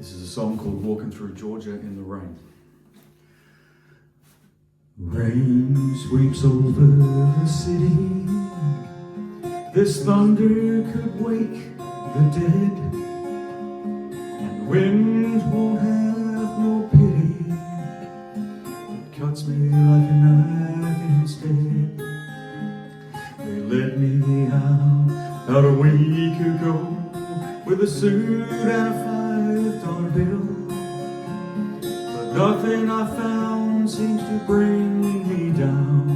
This is a song called Walking Through Georgia in the Rain. Rain sweeps over the city. This thunder could wake the dead, and the wind won't have no pity. It cuts me like a knife instead. They let me out about a week ago with a suit and a $5 bill, but nothing I found seems to bring me down.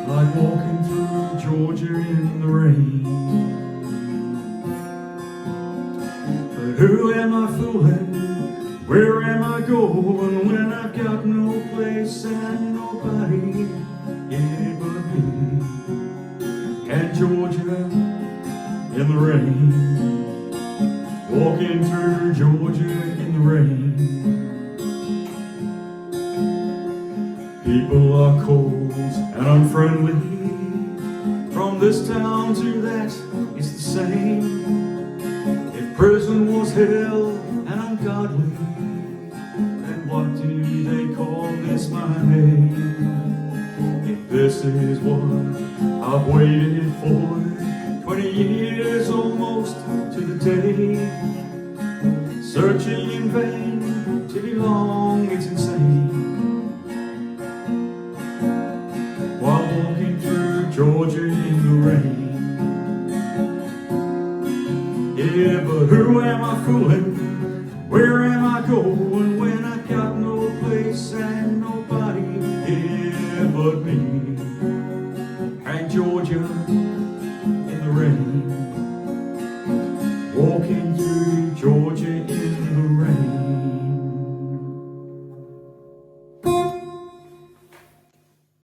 Like walking through Georgia in the rain. But who am I fooling? Where am I going when I've got no place and nobody, yeah, but me and Georgia in the rain? Walking through Georgia in the rain. People are cold and unfriendly. From this town to that, it's the same. If prison was hell and ungodly, then what do they call this my name? If this is what I've waited for 20 years almost to the day, searching in vain to belong, it's insane. While walking through Georgia in the rain. Yeah, but who am I fooling? Where am I going when I got no place and nobody, yeah, but me and Georgia in the rain? Walking through